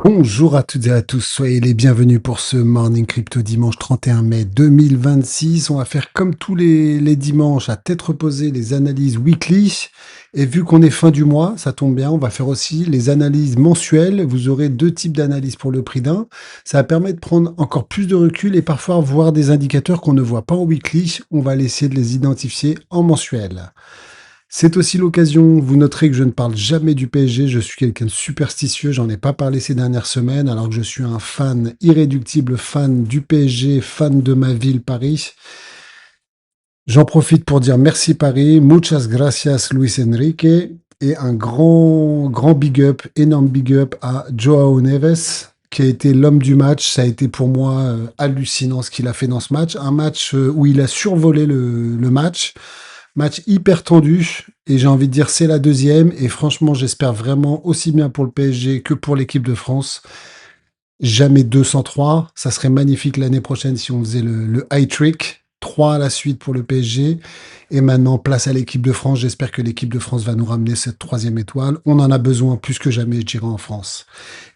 Bonjour à toutes et à tous, soyez les bienvenus pour ce Morning Crypto dimanche 31 mai 2026. On va faire comme tous les dimanches à tête reposée les analyses weekly. Et vu qu'on est fin du mois, ça tombe bien, on va faire aussi les analyses mensuelles. Vous aurez deux types d'analyses pour le prix d'un. Ça va permettre de prendre encore plus de recul et parfois voir des indicateurs qu'on ne voit pas en weekly. On va essayer de les identifier en mensuel. C'est aussi l'occasion, vous noterez que je ne parle jamais du PSG, je suis quelqu'un de superstitieux, j'en ai pas parlé ces dernières semaines, alors que je suis un fan, irréductible fan du PSG, fan de ma ville, Paris. J'en profite pour dire merci Paris, muchas gracias Luis Enrique, et un grand big up, énorme big up à Joao Neves, qui a été l'homme du match. Ça a été pour moi hallucinant ce qu'il a fait dans ce match. Un match où il a survolé le match. Match hyper tendu, et j'ai envie de dire c'est la deuxième, et franchement j'espère vraiment aussi bien pour le PSG que pour l'équipe de France. Jamais 203, ça serait magnifique l'année prochaine si on faisait le high trick, 3 à la suite pour le PSG, et maintenant place à l'équipe de France. J'espère que l'équipe de France va nous ramener cette troisième étoile. On en a besoin plus que jamais, je dirais, en France.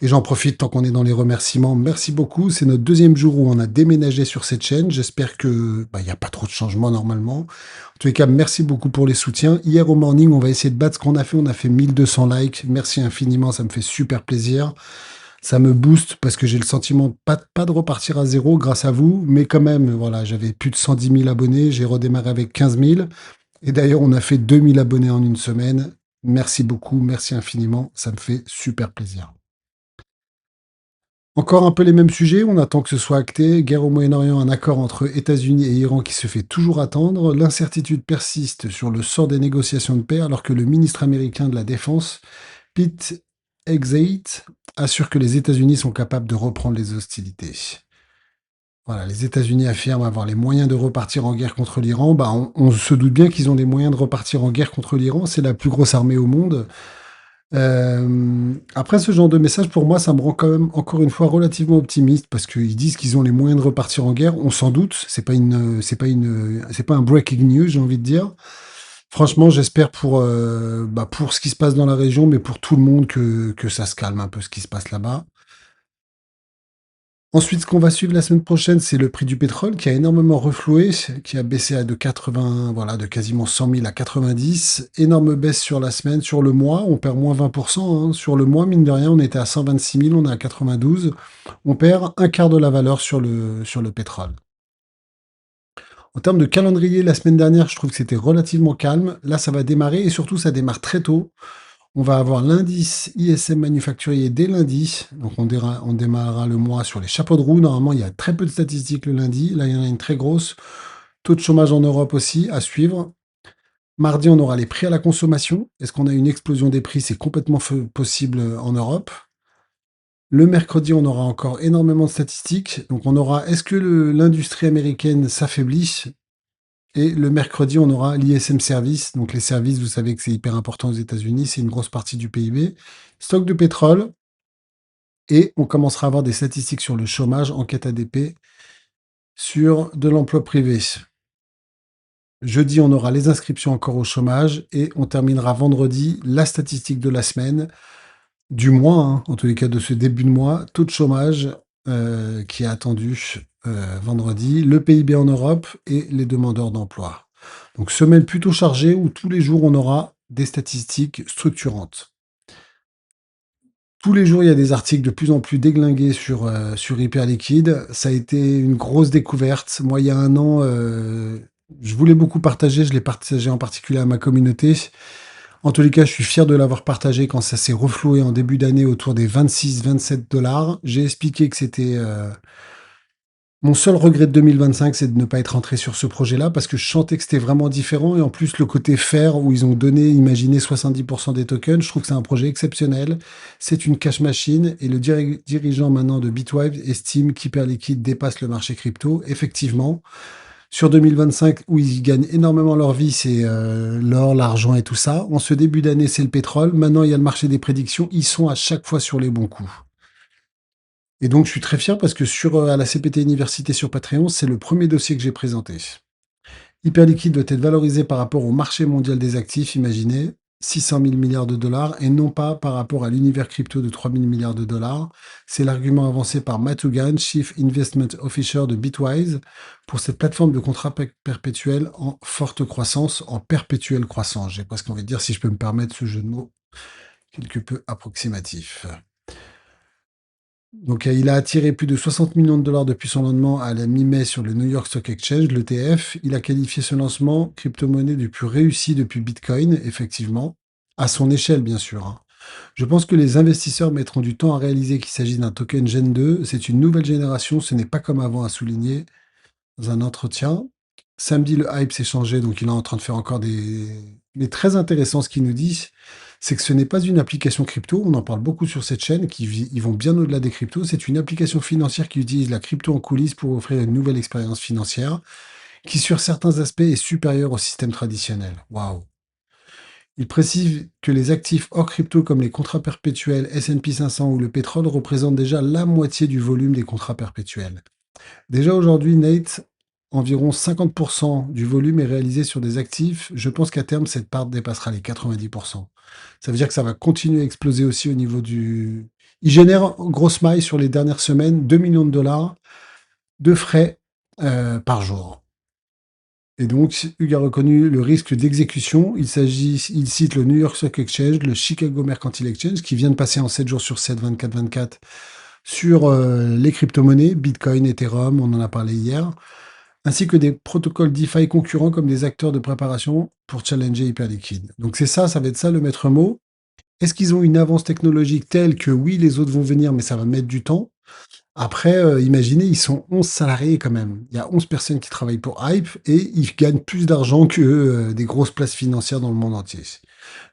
Et j'en profite tant qu'on est dans les remerciements. Merci beaucoup. C'est notre deuxième jour où on a déménagé sur cette chaîne. J'espère que il n'y a pas trop de changements normalement. En tous les cas, merci beaucoup pour les soutiens. Hier au morning, on va essayer de battre ce qu'on a fait. On a fait 1200 likes. Merci infiniment, ça me fait super plaisir. Ça me booste parce que j'ai le sentiment pas de repartir à zéro grâce à vous, mais quand même, voilà, j'avais plus de 110 000 abonnés, j'ai redémarré avec 15 000. Et d'ailleurs, on a fait 2000 abonnés en une semaine. Merci beaucoup, merci infiniment, ça me fait super plaisir. Encore un peu les mêmes sujets, on attend que ce soit acté. Guerre au Moyen-Orient, un accord entre États-Unis et Iran qui se fait toujours attendre. L'incertitude persiste sur le sort des négociations de paix alors que le ministre américain de la Défense, Pete Hegseth, assure que les États-Unis sont capables de reprendre les hostilités. Voilà, les États-Unis affirment avoir les moyens de repartir en guerre contre l'Iran. Bah, on se doute bien qu'ils ont les moyens de repartir en guerre contre l'Iran. C'est la plus grosse armée au monde. Après ce genre de message, pour moi, ça me rend quand même encore une fois relativement optimiste parce qu'ils disent qu'ils ont les moyens de repartir en guerre. On s'en doute. C'est pas un breaking news, j'ai envie de dire. Franchement, j'espère pour ce qui se passe dans la région, mais pour tout le monde que ça se calme un peu ce qui se passe là-bas. Ensuite, ce qu'on va suivre la semaine prochaine, c'est le prix du pétrole qui a énormément refloué, qui a baissé de 80, voilà, de quasiment 100 000 à 90. Énorme baisse sur la semaine, sur le mois, on perd moins 20%, hein. Sur le mois, mine de rien, on était à 126 000, on est à 92. On perd un quart de la valeur sur le pétrole. En termes de calendrier, la semaine dernière, je trouve que c'était relativement calme. Là, ça va démarrer et surtout, ça démarre très tôt. On va avoir l'indice ISM manufacturier dès lundi. Donc, on démarrera le mois sur les chapeaux de roue. Normalement, il y a très peu de statistiques le lundi. Là, il y en a une très grosse. Taux de chômage en Europe aussi à suivre. Mardi, on aura les prix à la consommation. Est-ce qu'on a une explosion des prix? C'est complètement possible en Europe. Le mercredi, on aura encore énormément de statistiques. Donc, on aura est-ce que l'industrie américaine s'affaiblit? Et le mercredi, on aura l'ISM Service. Donc les services, vous savez que c'est hyper important aux États-Unis, c'est une grosse partie du PIB. Stock de pétrole. Et on commencera à avoir des statistiques sur le chômage, enquête ADP, sur de l'emploi privé. Jeudi, on aura les inscriptions encore au chômage. Et on terminera vendredi la statistique de la semaine, du mois, hein, en tous les cas de ce début de mois. Taux de chômage qui est attendu vendredi. Le PIB en Europe et les demandeurs d'emploi. Donc semaine plutôt chargée où tous les jours on aura des statistiques structurantes. Tous les jours, il y a des articles de plus en plus déglingués sur Hyperliquide. Ça a été une grosse découverte. Moi, il y a un an, je voulais beaucoup partager. Je l'ai partagé en particulier à ma communauté. En tous les cas, je suis fier de l'avoir partagé quand ça s'est refloué en début d'année autour des 26-27 dollars. J'ai expliqué que c'était mon seul regret de 2025, c'est de ne pas être entré sur ce projet-là parce que je sentais que c'était vraiment différent. Et en plus, le côté faire où ils ont donné, imaginé 70% des tokens, je trouve que c'est un projet exceptionnel. C'est une cash machine et le dirigeant maintenant de Bitwise estime qu'Hyperliquid dépasse le marché crypto. Effectivement, sur 2025, où ils gagnent énormément leur vie, c'est l'or, l'argent et tout ça. En ce début d'année, c'est le pétrole. Maintenant, il y a le marché des prédictions. Ils sont à chaque fois sur les bons coups. Et donc, je suis très fier parce que à la CPT Université sur Patreon, c'est le premier dossier que j'ai présenté. Hyperliquide doit être valorisé par rapport au marché mondial des actifs, imaginez. 600 000 milliards de dollars et non pas par rapport à l'univers crypto de 3 000 milliards de dollars. C'est l'argument avancé par Matt Hougan, Chief Investment Officer de Bitwise, pour cette plateforme de contrats perpétuels en forte croissance, en perpétuelle croissance. J'ai presque envie de dire, si je peux me permettre ce jeu de mots quelque peu approximatif. Donc, il a attiré plus de 60 millions de dollars depuis son lancement à la mi-mai sur le New York Stock Exchange, l'ETF. Il a qualifié ce lancement crypto-monnaie du plus réussi depuis Bitcoin, effectivement, à son échelle, bien sûr, hein. Je pense que les investisseurs mettront du temps à réaliser qu'il s'agit d'un token Gen 2. C'est une nouvelle génération, ce n'est pas comme avant, à souligner dans un entretien. Samedi, le hype s'est changé, donc il est en train de faire encore des... Mais très intéressant ce qu'il nous dit, c'est que ce n'est pas une application crypto, on en parle beaucoup sur cette chaîne, ils vont bien au-delà des cryptos, c'est une application financière qui utilise la crypto en coulisses pour offrir une nouvelle expérience financière, qui sur certains aspects est supérieure au système traditionnel. Waouh! Il précise que les actifs hors crypto comme les contrats perpétuels, S&P 500 ou le pétrole représentent déjà la moitié du volume des contrats perpétuels. Déjà aujourd'hui, Nate, environ 50% du volume est réalisé sur des actifs. Je pense qu'à terme, cette part dépassera les 90%. Ça veut dire que ça va continuer à exploser aussi au niveau du... Il génère, grosse maille sur les dernières semaines, 2 millions de dollars de frais par jour. Et donc, Hugues a reconnu le risque d'exécution. Il cite le New York Stock Exchange, le Chicago Mercantile Exchange, qui vient de passer en 7 jours sur 7, 24-24, sur les crypto-monnaies, Bitcoin, Ethereum, on en a parlé hier, ainsi que des protocoles DeFi concurrents comme des acteurs de préparation pour challenger Hyperliquid. Donc c'est ça, ça va être ça le maître mot. Est-ce qu'ils ont une avance technologique telle que oui, les autres vont venir, mais ça va mettre du temps? Après, imaginez, ils sont 11 salariés quand même. Il y a 11 personnes qui travaillent pour Hype et ils gagnent plus d'argent que des grosses places financières dans le monde entier.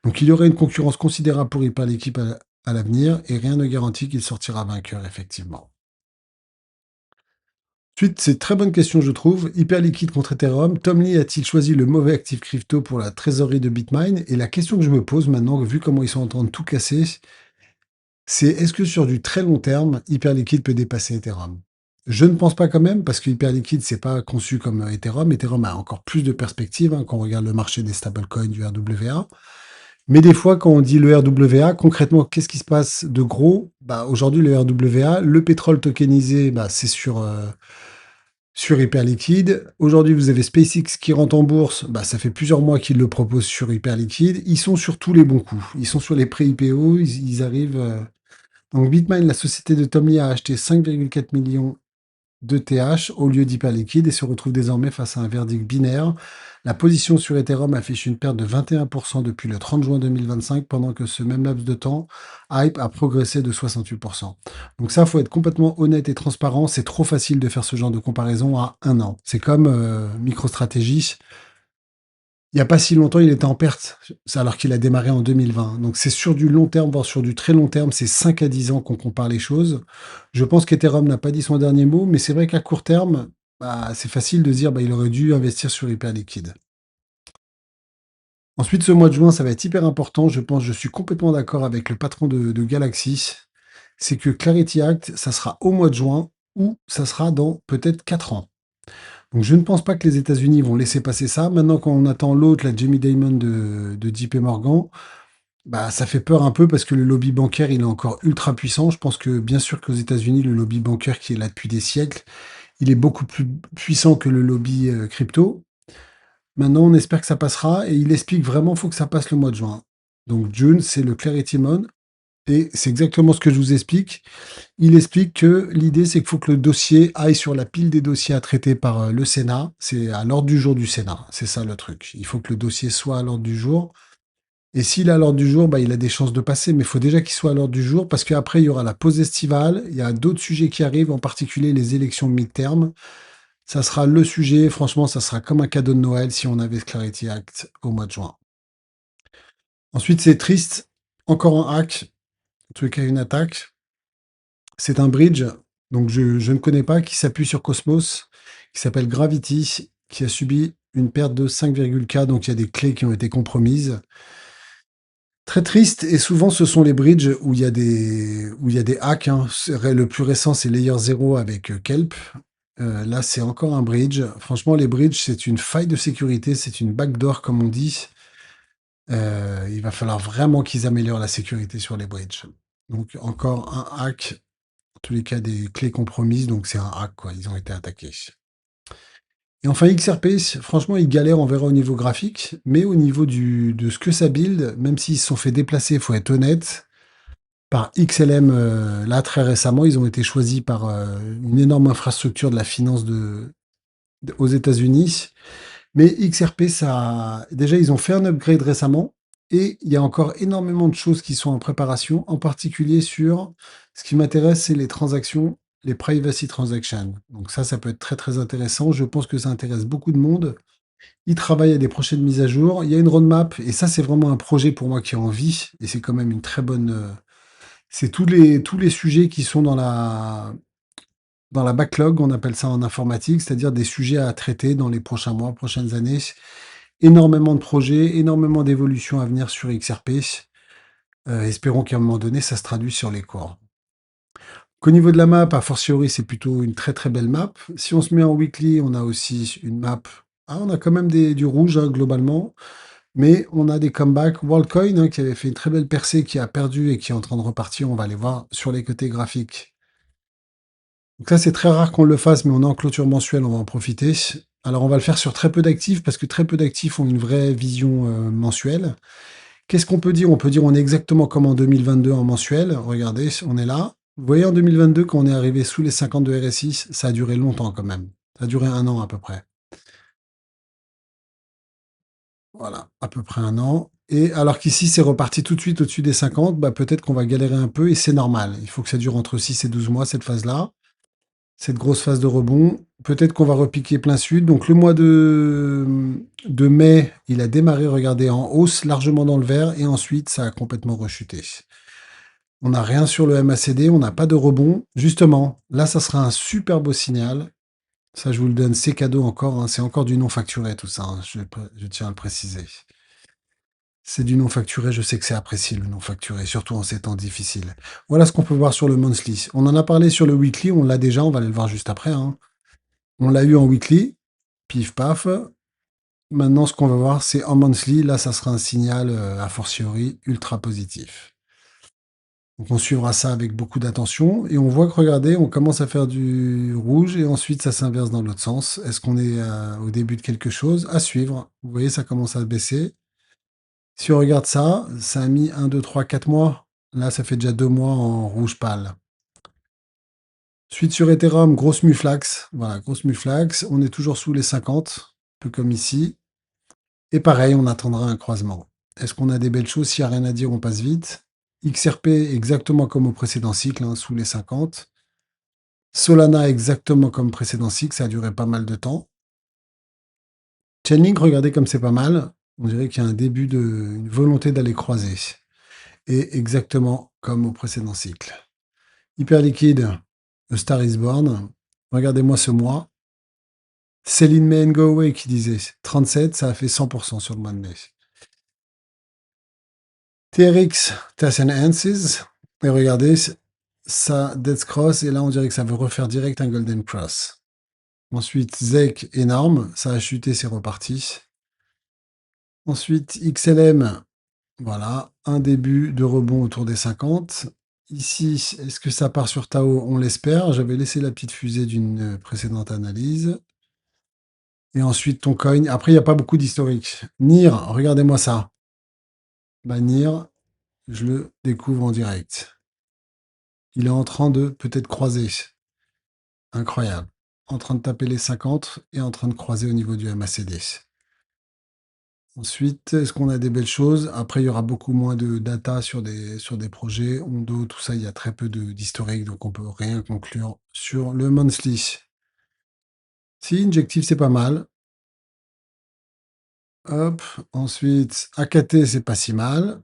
Donc il y aurait une concurrence considérable pour Hyperliquid à l'avenir et rien ne garantit qu'il sortira vainqueur, effectivement. Ensuite, c'est une très bonne question, je trouve. Hyperliquid contre Ethereum. Tom Lee a-t-il choisi le mauvais actif crypto pour la trésorerie de Bitmine? Et la question que je me pose maintenant, vu comment ils sont en train de tout casser, c'est est-ce que sur du très long terme, Hyperliquid peut dépasser Ethereum? Je ne pense pas quand même, parce que Hyperliquid, c'est pas conçu comme Ethereum. Ethereum a encore plus de perspectives hein, quand on regarde le marché des stablecoins du RWA. Mais des fois, quand on dit le RWA, concrètement, qu'est-ce qui se passe de gros? Bah, aujourd'hui, le RWA, le pétrole tokenisé, bah, c'est sur Hyperliquid. Aujourd'hui, vous avez SpaceX qui rentre en bourse. Bah, ça fait plusieurs mois qu'ils le proposent sur Hyperliquid. Ils sont sur tous les bons coups. Ils sont sur les pré-IPO. Ils arrivent. Donc, Bitmain, la société de Tom Lee, a acheté 5,4 millions de TH au lieu d'Hyperliquid et se retrouve désormais face à un verdict binaire. La position sur Ethereum affiche une perte de 21% depuis le 30 juin 2025, pendant que ce même laps de temps, Hype a progressé de 68%. Donc ça, faut être complètement honnête et transparent. C'est trop facile de faire ce genre de comparaison à un an. C'est comme MicroStrategy. Il n'y a pas si longtemps, il était en perte, alors qu'il a démarré en 2020. Donc c'est sur du long terme, voire sur du très long terme, c'est 5 à 10 ans qu'on compare les choses. Je pense qu'Ethereum n'a pas dit son dernier mot, mais c'est vrai qu'à court terme, bah, c'est facile de dire bah, il aurait dû investir sur Hyperliquid. Ensuite, ce mois de juin, ça va être hyper important. Je pense, je suis complètement d'accord avec le patron de Galaxy. C'est que Clarity Act, ça sera au mois de juin ou ça sera dans peut-être 4 ans. Donc je ne pense pas que les États-Unis vont laisser passer ça. Maintenant, quand on attend l'autre, la Jamie Dimon de JP Morgan, bah, ça fait peur un peu parce que le lobby bancaire, il est encore ultra puissant. Je pense que bien sûr qu'aux États-Unis, le lobby bancaire qui est là depuis des siècles, il est beaucoup plus puissant que le lobby crypto. Maintenant, on espère que ça passera et il explique vraiment qu'il faut que ça passe le mois de juin. Donc June, c'est le Clarity Month et c'est exactement ce que je vous explique. Il explique que l'idée, c'est qu'il faut que le dossier aille sur la pile des dossiers à traiter par le Sénat. C'est à l'ordre du jour du Sénat. C'est ça le truc. Il faut que le dossier soit à l'ordre du jour. Et s'il est à l'ordre du jour, bah, il a des chances de passer, mais il faut déjà qu'il soit à l'ordre du jour parce qu'après, il y aura la pause estivale. Il y a d'autres sujets qui arrivent, en particulier les élections de mid-term. Ça sera le sujet. Franchement, ça sera comme un cadeau de Noël si on avait Clarity Act au mois de juin. Ensuite, c'est triste. Encore un hack. En tous les cas, une attaque. C'est un bridge, donc je ne connais pas, qui s'appuie sur Cosmos, qui s'appelle Gravity, qui a subi une perte de 5,K, donc il y a des clés qui ont été compromises. Très triste, et souvent ce sont les bridges où il y a des hacks, hein. Le plus récent, c'est Layer 0 avec Kelp. Là, c'est encore un bridge. Franchement, les bridges, c'est une faille de sécurité, c'est une backdoor, comme on dit. Il va falloir vraiment qu'ils améliorent la sécurité sur les bridges. Donc encore un hack, en tous les cas des clés compromises, donc c'est un hack quoi, ils ont été attaqués. Et enfin XRP, franchement ils galèrent, on verra au niveau graphique, mais au niveau de ce que ça build, même s'ils se sont fait déplacer, il faut être honnête, par XLM, là très récemment, ils ont été choisis par une énorme infrastructure de la finance aux États-Unis. Mais XRP, ça, déjà, ils ont fait un upgrade récemment et il y a encore énormément de choses qui sont en préparation, en particulier sur ce qui m'intéresse, c'est les transactions, les privacy transactions. Donc ça peut être très très intéressant. Je pense que ça intéresse beaucoup de monde. Ils travaillent à des prochaines mises à jour. Il y a une roadmap et ça, c'est vraiment un projet pour moi qui est en vie et c'est quand même une très bonne. C'est tous les sujets qui sont dans la backlog, on appelle ça en informatique, c'est-à-dire des sujets à traiter dans les prochains mois, prochaines années. Énormément de projets, énormément d'évolutions à venir sur XRP. Espérons qu'à un moment donné, ça se traduise sur les corps. Qu'au niveau de la map, a fortiori, c'est plutôt une très très belle map. Si on se met en weekly, on a aussi une map. Ah, on a quand même du rouge hein, globalement, mais on a des comebacks. WorldCoin hein, qui avait fait une très belle percée, qui a perdu et qui est en train de repartir. On va aller voir sur les côtés graphiques. Donc ça, c'est très rare qu'on le fasse, mais on est en clôture mensuelle, on va en profiter. Alors, on va le faire sur très peu d'actifs, parce que très peu d'actifs ont une vraie vision mensuelle. Qu'est-ce qu'on peut dire? On peut dire on est exactement comme en 2022 en mensuel. Regardez, on est là. Vous voyez, en 2022, quand on est arrivé sous les 50 de RSI, ça a duré longtemps quand même. Ça a duré un an à peu près. Voilà, à peu près un an. Et alors qu'ici, c'est reparti tout de suite au-dessus des 50, bah, peut-être qu'on va galérer un peu et c'est normal. Il faut que ça dure entre 6 et 12 mois, cette phase-là. Cette grosse phase de rebond. Peut-être qu'on va repiquer plein sud. Donc le mois de mai, il a démarré, regardez, en hausse, largement dans le vert, et ensuite ça a complètement rechuté. On n'a rien sur le MACD, on n'a pas de rebond. Justement, là, ça sera un super beau signal. Ça, je vous le donne, c'est cadeau encore, hein. C'est encore du non facturé tout ça, hein. Je tiens à le préciser. C'est du non facturé, je sais que c'est apprécié le non facturé, surtout en ces temps difficiles. Voilà ce qu'on peut voir sur le monthly. On en a parlé sur le weekly, on l'a déjà, on va aller le voir juste après, hein. On l'a eu en weekly, pif paf. Maintenant, ce qu'on va voir, c'est en monthly. Là, ça sera un signal a fortiori ultra positif. Donc, on suivra ça avec beaucoup d'attention. Et on voit que, regardez, on commence à faire du rouge et ensuite, ça s'inverse dans l'autre sens. Est-ce qu'on est au début de quelque chose? À suivre. Vous voyez, ça commence à baisser. Si on regarde ça, ça a mis 1, 2, 3, 4 mois. Là, ça fait déjà 2 mois en rouge pâle. Suite sur Ethereum, grosse muflax. Voilà, grosse muflax. On est toujours sous les 50, un peu comme ici. Et pareil, on attendra un croisement. Est-ce qu'on a des belles choses? S'il n'y a rien à dire, on passe vite. XRP, exactement comme au précédent cycle, hein, sous les 50. Solana, exactement comme précédent cycle, ça a duré pas mal de temps. Chainlink, regardez comme c'est pas mal. On dirait qu'il y a un début une volonté d'aller croiser. Et exactement comme au précédent cycle. Hyper liquide, The Star is Born. Regardez-moi ce mois. Céline May and Go Away qui disait 37, ça a fait 100% sur le mois de mai. TRX, Tass and Hanses. Et regardez, ça, Death Cross, et là on dirait que ça veut refaire direct un Golden Cross. Ensuite, ZEC, énorme, ça a chuté, c'est reparti. Ensuite, XLM, voilà, un début de rebond autour des 50. Ici, est-ce que ça part sur Tao? On l'espère. J'avais laissé la petite fusée d'une précédente analyse. Et ensuite, ton coin. Après, il n'y a pas beaucoup d'historique. NIR, regardez-moi ça. Bah, NIR, je le découvre en direct. Il est en train de peut-être croiser. Incroyable. En train de taper les 50 et en train de croiser au niveau du MACD. Ensuite, est-ce qu'on a des belles choses? Après, il y aura beaucoup moins de data sur des projets. Ondo, tout ça, il y a très peu d'historique, donc on peut rien conclure sur le monthly. Si, Injective, c'est pas mal. Hop. Ensuite, AKT, c'est pas si mal.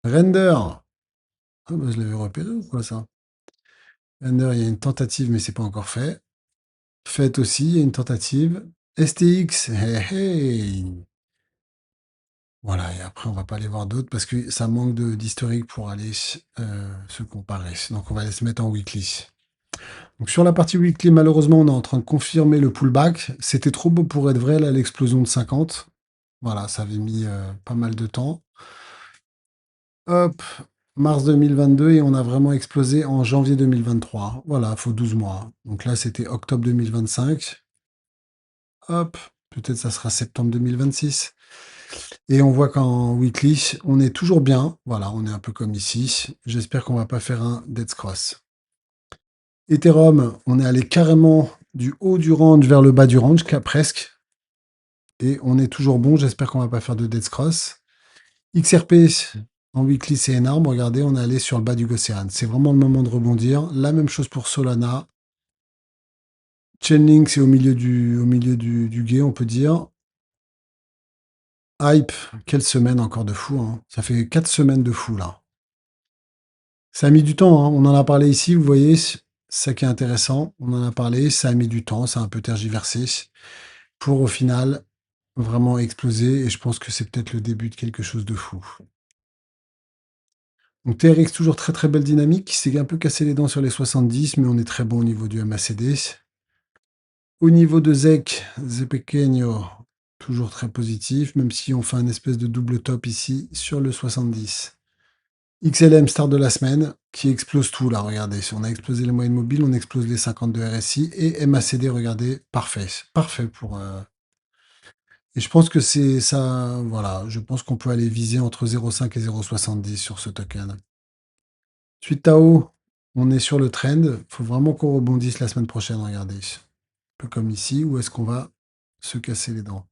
Render. Ah, bah, je l'avais repéré ou quoi, ça? Render, il y a une tentative, mais c'est pas encore fait. Fait aussi, il y a une tentative. STX, hey, hey. Voilà, et après, on va pas aller voir d'autres parce que ça manque d'historique pour aller se comparer. Donc, on va aller se mettre en weekly. Donc, sur la partie weekly, malheureusement, on est en train de confirmer le pullback. C'était trop beau pour être vrai, là, l'explosion de 50. Voilà, ça avait mis pas mal de temps. Hop, mars 2022 et on a vraiment explosé en janvier 2023. Voilà, faut 12 mois. Donc là, c'était octobre 2025. Hop, peut-être ça sera septembre 2026. Et on voit qu'en weekly, on est toujours bien. Voilà, on est un peu comme ici. J'espère qu'on va pas faire un dead cross. Ethereum, on est allé carrément du haut du range vers le bas du range, presque. Et on est toujours bon. J'espère qu'on va pas faire de dead cross. XRP, en weekly, c'est énorme. Regardez, on est allé sur le bas du Gosséan. C'est vraiment le moment de rebondir. La même chose pour Solana. Chainlink, c'est au milieu du gué, on peut dire. Hype, quelle semaine encore de fou, hein. Ça fait 4 semaines de fou, là. Ça a mis du temps, hein. On en a parlé ici, vous voyez, c'est ça qui est intéressant. On en a parlé, ça a mis du temps, ça a un peu tergiversé pour au final vraiment exploser. Et je pense que c'est peut-être le début de quelque chose de fou. Donc TRX, toujours très très belle dynamique, qui s'est un peu cassé les dents sur les 70, mais on est très bon au niveau du MACD. Au niveau de ZEC, Zepequeño, toujours très positif, même si on fait un espèce de double top ici sur le 70. XLM, start de la semaine, qui explose tout là, regardez. Si on a explosé les moyennes mobiles, on explose les 50 de RSI. Et MACD, regardez, parfait. Parfait pour... Et je pense que c'est ça, voilà, je pense qu'on peut aller viser entre 0,5 et 0,70 sur ce token. Suite Tao, on est sur le trend. Il faut vraiment qu'on rebondisse la semaine prochaine, regardez. Un peu comme ici, où est-ce qu'on va se casser les dents.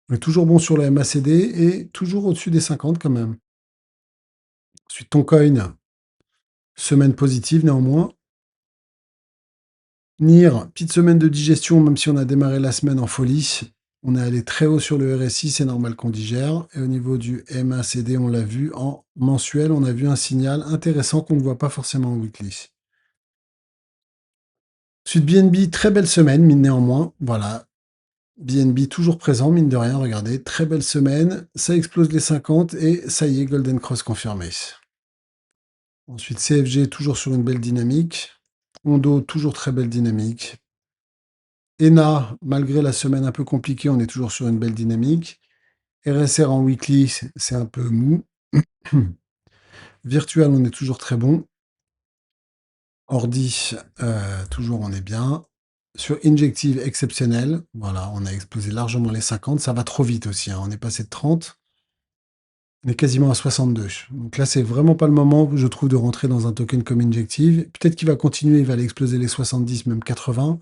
On est toujours bon sur le MACD et toujours au-dessus des 50 quand même. Ensuite, Toncoin, semaine positive néanmoins. NIR, petite semaine de digestion, même si on a démarré la semaine en folie. On est allé très haut sur le RSI, c'est normal qu'on digère. Et au niveau du MACD, on l'a vu en mensuel, on a vu un signal intéressant qu'on ne voit pas forcément en weekly. Ensuite, BNB, très belle semaine, mine néanmoins. Voilà, BNB toujours présent, mine de rien, regardez, très belle semaine, ça explose les 50 et ça y est, Golden Cross confirmé. Ensuite, CFG toujours sur une belle dynamique. Ondo, toujours très belle dynamique. ENA, malgré la semaine un peu compliquée, on est toujours sur une belle dynamique. RSR en weekly, c'est un peu mou. Virtual, on est toujours très bon. Ordi, toujours on est bien. Sur Injective, exceptionnel. Voilà, on a explosé largement les 50. Ça va trop vite aussi, hein. On est passé de 30. On est quasiment à 62. Donc là, c'est vraiment pas le moment, je trouve, de rentrer dans un token comme Injective. Peut-être qu'il va continuer, il va aller exploser les 70, même 80.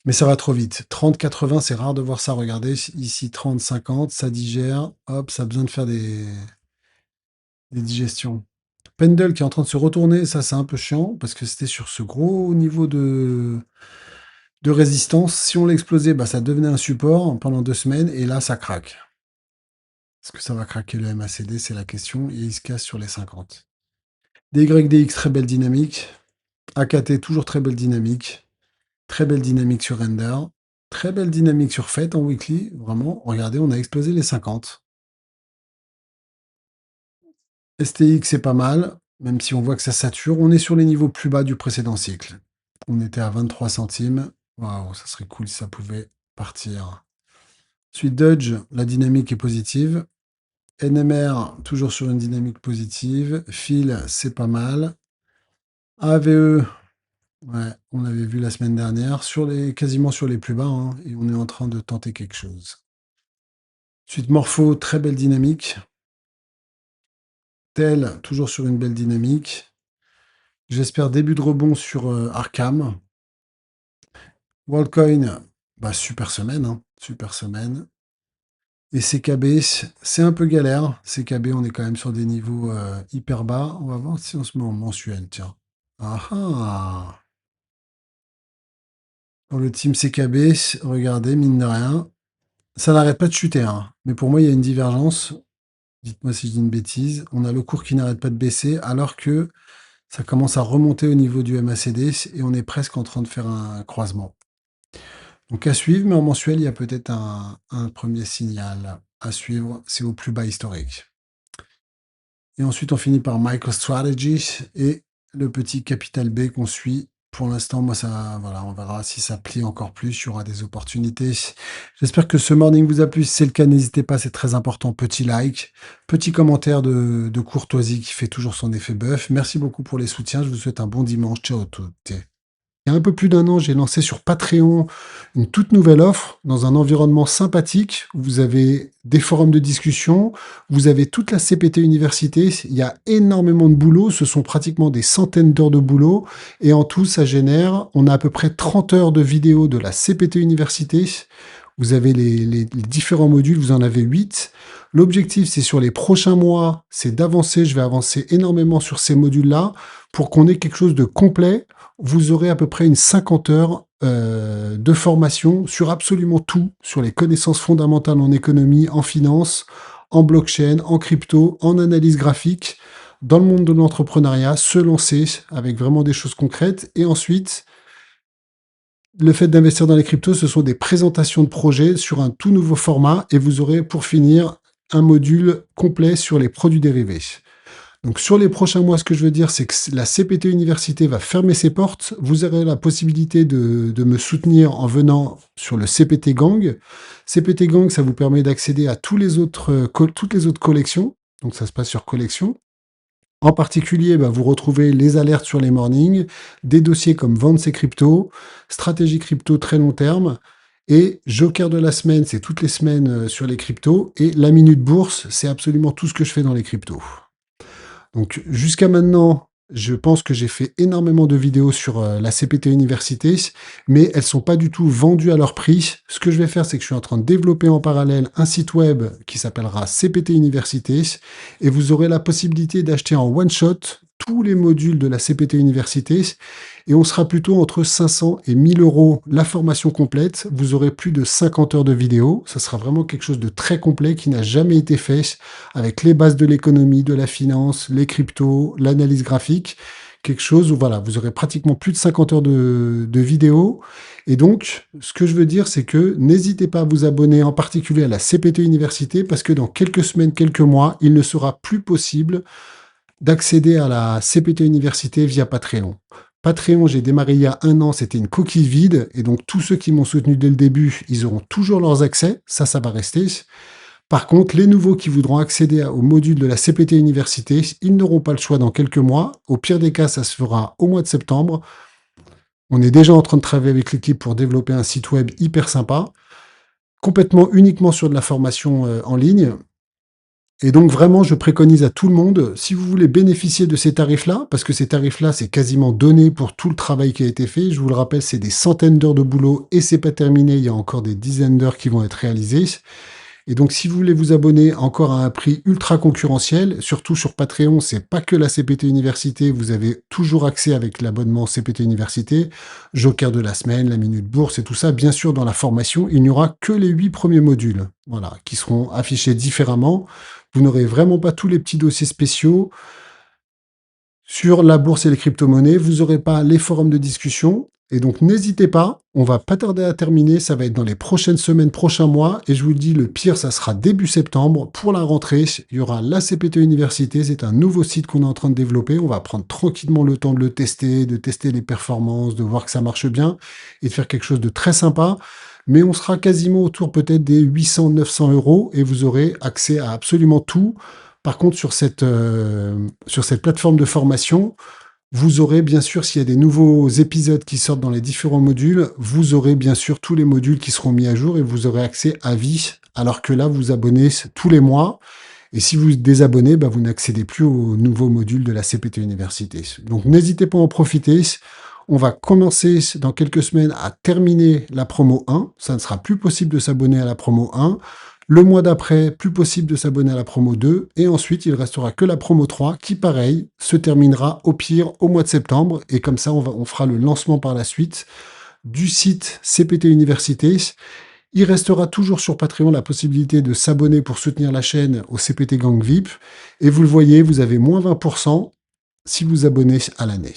Mais ça va trop vite. 30-80, c'est rare de voir ça. Regardez, ici 30-50, ça digère. Hop, ça a besoin de faire des digestions. Pendle qui est en train de se retourner, ça c'est un peu chiant parce que c'était sur ce gros niveau de résistance. Si on l'explosait, bah, ça devenait un support pendant 2 semaines et là ça craque. Est-ce que ça va craquer le MACD? C'est la question. Et il se casse sur les 50. DYDX, très belle dynamique. AKT, toujours très belle dynamique. Très belle dynamique sur Render. Très belle dynamique sur Fête en weekly. Vraiment, regardez, on a explosé les 50. STX, c'est pas mal, même si on voit que ça sature. On est sur les niveaux plus bas du précédent cycle. On était à 23 centimes. Waouh, ça serait cool si ça pouvait partir. Ensuite, Dodge, la dynamique est positive. NMR, toujours sur une dynamique positive. Phil, c'est pas mal. AVE, ouais, on l'avait vu la semaine dernière, quasiment sur les plus bas, hein, et on est en train de tenter quelque chose. Ensuite, Morpho, très belle dynamique. Tel, toujours sur une belle dynamique. J'espère début de rebond sur Arkham. WorldCoin, bah, super semaine, hein, super semaine. Et CKB, c'est un peu galère. CKB, on est quand même sur des niveaux hyper bas. On va voir si on se met en mensuel, tiens. Ah ah! Pour le team CKB, regardez, mine de rien, ça n'arrête pas de chuter, hein. Mais pour moi, il y a une divergence. Dites-moi si je dis une bêtise. On a le cours qui n'arrête pas de baisser, alors que ça commence à remonter au niveau du MACD et on est presque en train de faire un croisement. Donc à suivre, mais en mensuel, il y a peut-être un premier signal à suivre. C'est au plus bas historique. Et ensuite, on finit par MicroStrategy et le petit Capital B qu'on suit Pour l'instant, moi, ça, voilà, on verra si ça plie encore plus, il y aura des opportunités. J'espère que ce morning vous a plu. Si c'est le cas, n'hésitez pas, c'est très important. Petit like, petit commentaire de courtoisie qui fait toujours son effet bœuf. Merci beaucoup pour les soutiens. Je vous souhaite un bon dimanche. Ciao, tutti. Il y a un peu plus d'un an, j'ai lancé sur Patreon une toute nouvelle offre dans un environnement sympathique. Vous avez des forums de discussion, vous avez toute la CPT Université. Il y a énormément de boulot, ce sont pratiquement des centaines d'heures de boulot. Et en tout, ça génère, on a à peu près 30 heures de vidéos de la CPT Université. Vous avez les différents modules, vous en avez 8. L'objectif, c'est sur les prochains mois, c'est d'avancer. Je vais avancer énormément sur ces modules-là pour qu'on ait quelque chose de complet. Vous aurez à peu près une 50 heures de formation sur absolument tout, sur les connaissances fondamentales en économie, en finance, en blockchain, en crypto, en analyse graphique, dans le monde de l'entrepreneuriat, se lancer avec vraiment des choses concrètes. Et ensuite, le fait d'investir dans les cryptos, ce sont des présentations de projets sur un tout nouveau format et vous aurez pour finir un module complet sur les produits dérivés. Donc sur les prochains mois, ce que je veux dire, c'est que la CPT Université va fermer ses portes. Vous aurez la possibilité de me soutenir en venant sur le CPT Gang. CPT Gang, ça vous permet d'accéder à toutes les autres collections. Donc ça se passe sur collection. En particulier, vous retrouvez les alertes sur les mornings, des dossiers comme vendre ses cryptos, stratégie crypto très long terme, et Joker de la semaine, c'est toutes les semaines sur les cryptos, et la minute bourse, c'est absolument tout ce que je fais dans les cryptos. Donc jusqu'à maintenant, je pense que j'ai fait énormément de vidéos sur la CPT Université, mais elles sont pas du tout vendues à leur prix. Ce que je vais faire, c'est que je suis en train de développer en parallèle un site web qui s'appellera CPT Université, et vous aurez la possibilité d'acheter en one shot tous les modules de la CPT Université, et on sera plutôt entre 500 et 1000 euros la formation complète. Vous aurez plus de 50 heures de vidéos. Ça sera vraiment quelque chose de très complet qui n'a jamais été fait, avec les bases de l'économie, de la finance, les cryptos, l'analyse graphique. Quelque chose où voilà, vous aurez pratiquement plus de 50 heures de vidéos. Et donc, ce que je veux dire, c'est que n'hésitez pas à vous abonner en particulier à la CPT Université, parce que dans quelques semaines, quelques mois, il ne sera plus possible d'accéder à la CPT Université via Patreon. Patreon, j'ai démarré il y a 1 an, c'était une coquille vide, et donc tous ceux qui m'ont soutenu dès le début, ils auront toujours leurs accès, ça va rester. Par contre, les nouveaux qui voudront accéder au module de la CPT Université, ils n'auront pas le choix dans quelques mois. Au pire des cas, ça se fera au mois de septembre. On est déjà en train de travailler avec l'équipe pour développer un site web hyper sympa, complètement uniquement sur de la formation en ligne. Et donc vraiment, je préconise à tout le monde, si vous voulez bénéficier de ces tarifs-là, parce que ces tarifs-là, c'est quasiment donné pour tout le travail qui a été fait. Je vous le rappelle, c'est des centaines d'heures de boulot et c'est pas terminé. Il y a encore des dizaines d'heures qui vont être réalisées. Et donc, si vous voulez vous abonner encore à un prix ultra concurrentiel, surtout sur Patreon, c'est pas que la CPT Université, vous avez toujours accès avec l'abonnement CPT Université, Joker de la semaine, la minute bourse et tout ça. Bien sûr, dans la formation, il n'y aura que les 8 premiers modules, voilà, qui seront affichés différemment. Vous n'aurez vraiment pas tous les petits dossiers spéciaux. Sur la bourse et les crypto-monnaies, vous n'aurez pas les forums de discussion. Et donc, n'hésitez pas, on va pas tarder à terminer. Ça va être dans les prochaines semaines, prochains mois. Et je vous le dis, le pire, ça sera début septembre. Pour la rentrée, il y aura la CPT Université. C'est un nouveau site qu'on est en train de développer. On va prendre tranquillement le temps de le tester, de tester les performances, de voir que ça marche bien et de faire quelque chose de très sympa. Mais on sera quasiment autour peut-être des 800-900 euros et vous aurez accès à absolument tout. Par contre, sur cette plateforme de formation, vous aurez bien sûr, s'il y a des nouveaux épisodes qui sortent dans les différents modules, vous aurez bien sûr tous les modules qui seront mis à jour et vous aurez accès à vie, alors que là, vous abonnez tous les mois. Et si vous désabonnez, vous n'accédez plus aux nouveaux modules de la CPT Université. Donc n'hésitez pas à en profiter. On va commencer dans quelques semaines à terminer la promo 1. Ça ne sera plus possible de s'abonner à la promo 1. Le mois d'après, plus possible de s'abonner à la promo 2. Et ensuite, il restera que la promo 3 qui, pareil, se terminera au pire au mois de septembre. Et comme ça, on fera le lancement par la suite du site CPT Université. Il restera toujours sur Patreon la possibilité de s'abonner pour soutenir la chaîne au CPT Gang VIP. Et vous le voyez, vous avez moins 20% si vous abonnez à l'année.